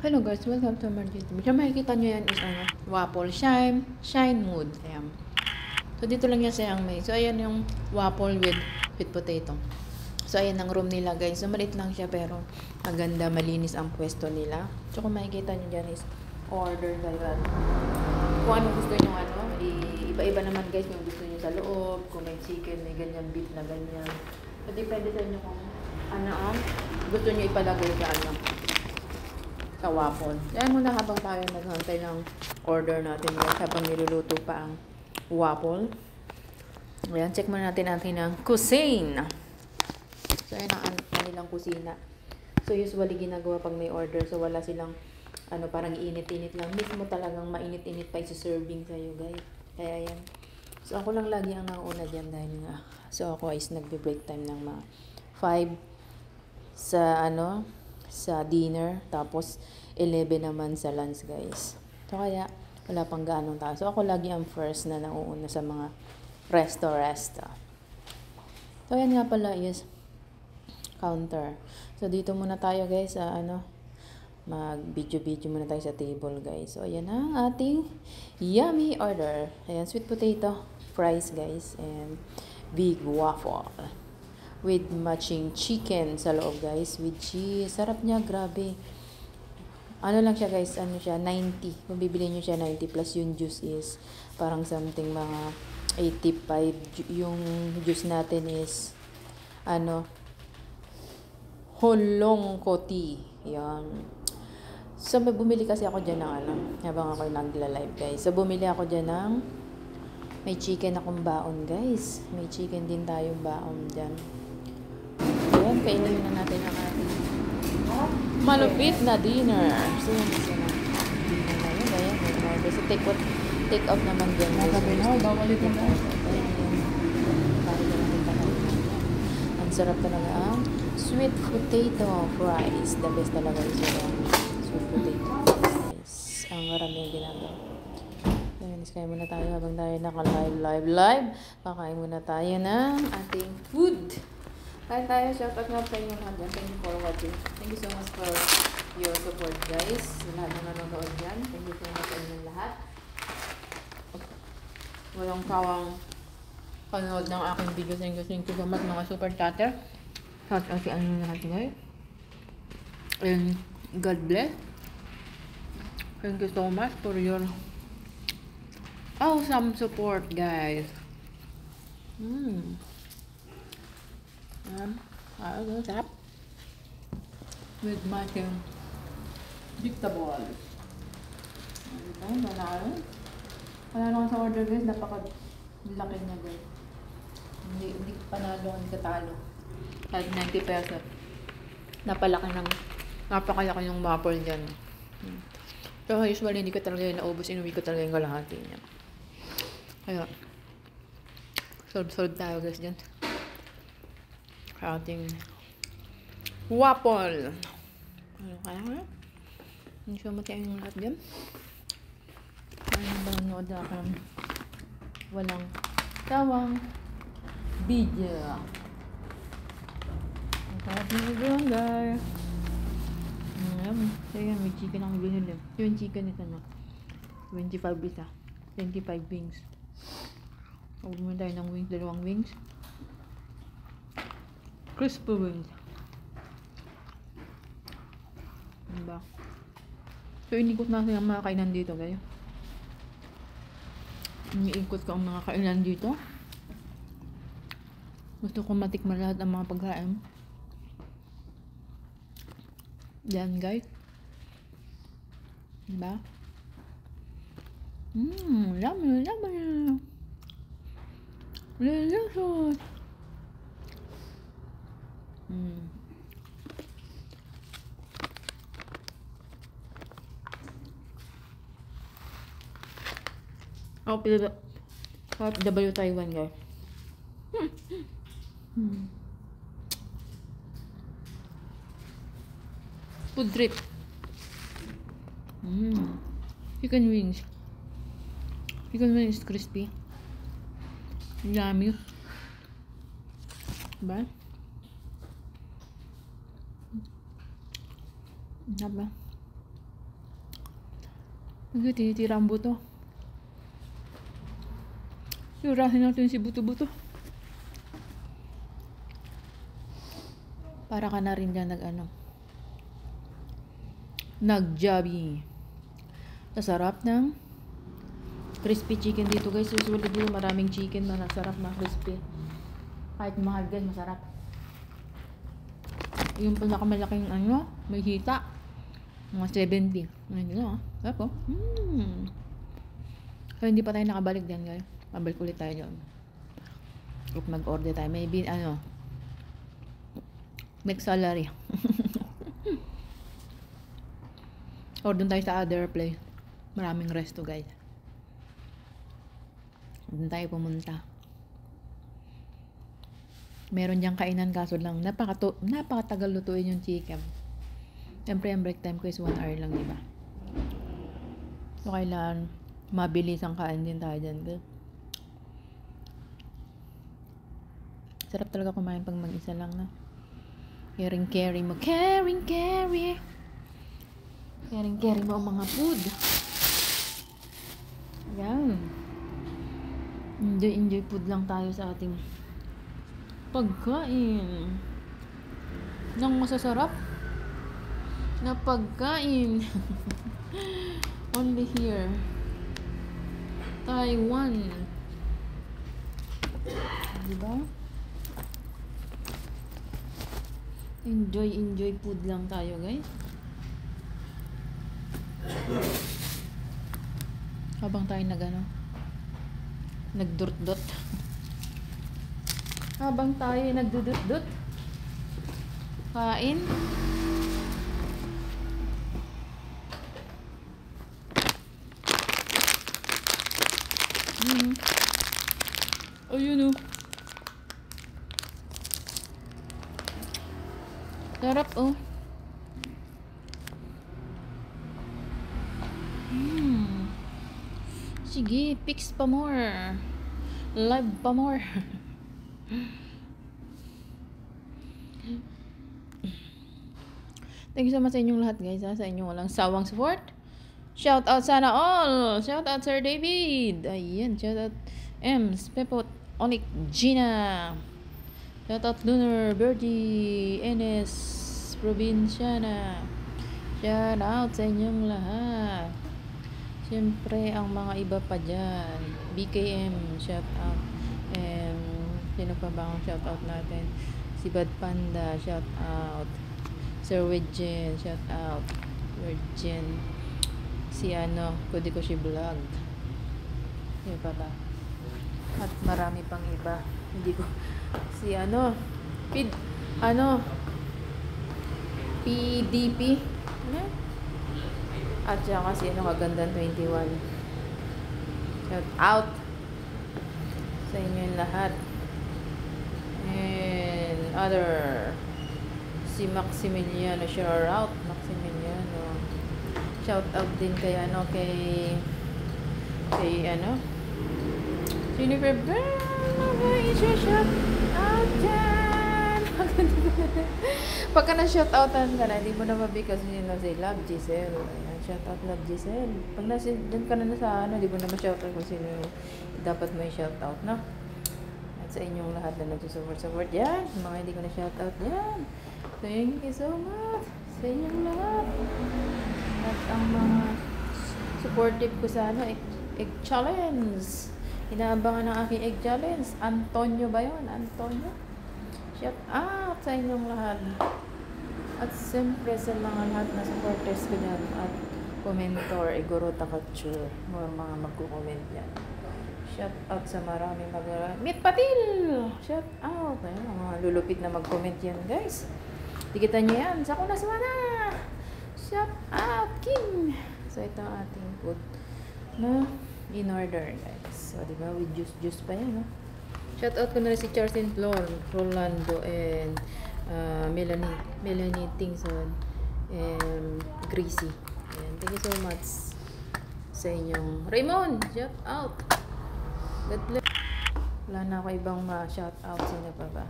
Hello guys, welcome to Margit. Medyo makikita nyo yan is waffle shine mood. Ayan. So dito lang yan sa Yang May. So ayan yung waffle with sweet potato. So ayan ang room nila guys. So maliit lang siya pero maganda, malinis ang pwesto nila. So kung makikita nyo dyan is order kayo. Kung ano gusto nyo iba-iba naman guys kung gusto nyo sa loob, kung may chicken, may ganyan, beef na ganyan. So depende sa inyo kung ano ang gusto nyo ipalagay sa waffle. Yan muna habang tayo naghantay ng order natin guys, habang niluluto pa ang waffle. Ayan, check muna natin ang cuisine. So, ayan ang kanilang kusina. So, usually ginagawa pag may order. So, wala silang, parang init-init lang. Mismo talagang mainit-init pa isi-serving sa'yo guys. Kaya, ayan. So, ako lang lagi ang nauna dyan dahil nga. So, ako is nagbe-break time ng mga 5 sa dinner, tapos 11 naman sa lunch guys. So kaya wala pang ganong tao. So ako lagi ang first na nauuna sa mga resto. So ayan nga pala is counter. So dito muna tayo guys sa mag video muna tayo sa table guys. So ayan ang ating yummy order. Ayan, sweet potato fries guys and big waffle with matching chicken sa loob guys, with cheese. Sarap niya, grabe. Ano lang siya guys, 90. Kung bibili nyo siya 90 plus yung juice is parang something mga 85. Yung juice natin is Holong Koti. Yan. So bumili kasi ako dyan ng habang ako nagla-live guys. So bumili ako dyan ng may chicken akong baon guys. May chicken din tayong baon dyan. Ayan, kainin na natin ang ating malupit na dinner. So, yun isa na. Dinner na yun. Ayan, may order. So, take out naman din. Ang sarap talaga ang sweet potato fries. The best talaga is yung sweet potato fries. Ang marami yung ginagawa. Ayan, kaya muna tayo habang tayo naka-live. Kakain muna tayo ng ating food. Kaya tayo, shout out nga sa inyo lahat. Thank you for watching. Thank you so much for your support guys. Sa lahat na nanonood dyan. Thank you so much sa inyong lahat. Walang sawang panood ng aking video. Thank you so much mga super chatter. Shout out sa inyo lahat guys. And God bless. Thank you so much for your awesome support guys. Sarap. With matching vegetables. Panalo sa order guys, napaka-laki niya guys. Hindi panalo, hindi katalo. Kahit 90 pesos. Napakalaki ng waffle dyan. So usually hindi ko talaga yung naubos, inuwi ko talaga yung kalahati niya. Kaya, solve tayo guys dyan. Ating waffle. Kaya nga? Hindi siya matiyan yung lahat dyan. Kaya ba nanood ako ng walang tawang video. Ang sarap ng video guys. Kaya may chicken akong binili. Yung chicken ito na 25 isa. 25 wings. Huwag mo tayo ng wings, 2 wings. Crispy wings. Diba? So, inikot na ang mga kainan dito, guys. Iniikot ko ang mga kainan dito. Gusto ko matikman lahat ang mga pagkain. Yan, guys. Diba? Yummy. Delicious. W Taiwan guys. Food trip. Chicken wings. Chicken wings crispy. Yummy. Diba? Diba? Hindi, tinitira ang buto. Surahin natin si buto-buto. Para ka na rin dyan nag-jogging. Nasarap ng crispy chicken dito guys. Usually dito maraming chicken na nasarap na crispy. Kahit mahal guys, masarap. Yung pinakamalaking may hita. Mga 70. Ayun na, sarap oh. So hindi pa tayo nakabalik dyan guys. Mabalik ulit tayo dyan. If mag-order tayo, maybe make salary. Or dun tayo sa other place. Maraming resto guys. Dun tayo pumunta. Meron diyang kainan kaso lang napakatagal lutuin yung chicken. Siyempre ang break time ko is 1 hour lang, diba? So kailangan mabilis ang kain din tayo dyan guys. Sarap talaga kumain pag mag-isa lang na. Caring mo ang mga food. Yan. Enjoy food lang tayo sa ating pagkain ng masasarap na pagkain. Only here Taiwan, diba? Enjoy food lang tayo guys. Habang tayo nagdurot-dot. Habang tayo nagdudut-dut. Kain. Ayun oh. Sarap oh. Sige, pics pa more. Live pa more. Thank you so much sa inyong lahat guys sa inyong walang sawang support. Shout out sana all. Shout out Sir David. Ayan, shout out Ems, Pepot, Onik, Gina. Shout out Lunar, Birdie, Enes, Provinciana. Shout out sa inyong lahat. Siyempre, ang mga iba pa dyan. BKM, shout out. Sino pa ba ang shout out natin? Si Bad Panda, shout out. Sir Widgen, shout out. Widgen. Si Kodi ko si vlog. Sino pa ba? At marami pang iba. Hindi ko. Si PDP. At saka si Kagandang 21. Shout out sa inyo lahat. And other si Maximiliano, shout out Maximiliano. Shout out din kay Jennifer Bell. Shout out dyan. Pagka na-shoutoutan ka na, hindi mo na mabigas si Love Giselle. Ayan, shoutout Love Giselle. Pag dyan ka na sa hindi mo na ma-shoutout kung sino dapat may shoutout, no? At sa inyong lahat na nagsusupport yan, mga hindi ko na shoutout yan. Thank you so much sa inyong lahat. At ang mga supportive ko sa egg challenge. Inaabangan ng aking egg challenge. Antonio ba yun? Antonio? Shout out sa inyong lahat. At siyempre sa lahat na supporters ko dyan. At commentor, Igoro Takatsu. Mga magko-comment yan. Shout out sa marami Meet Patil! Shout out. Ayan, mga lulupit na mag-comment yan guys. Tikitan nyo yan. Sa kuna sana. Shout out King. So ito ang ating food na in order guys. So diba with juice pa yan, no? Shout out ko na rin si Charles and Flor, Rolando, and Melanie Tingson, and Gracie. Ayan, thank you so much sa inyong Raymond. Shout out. God bless. Wala na ako ibang shout out. Sino pa ba?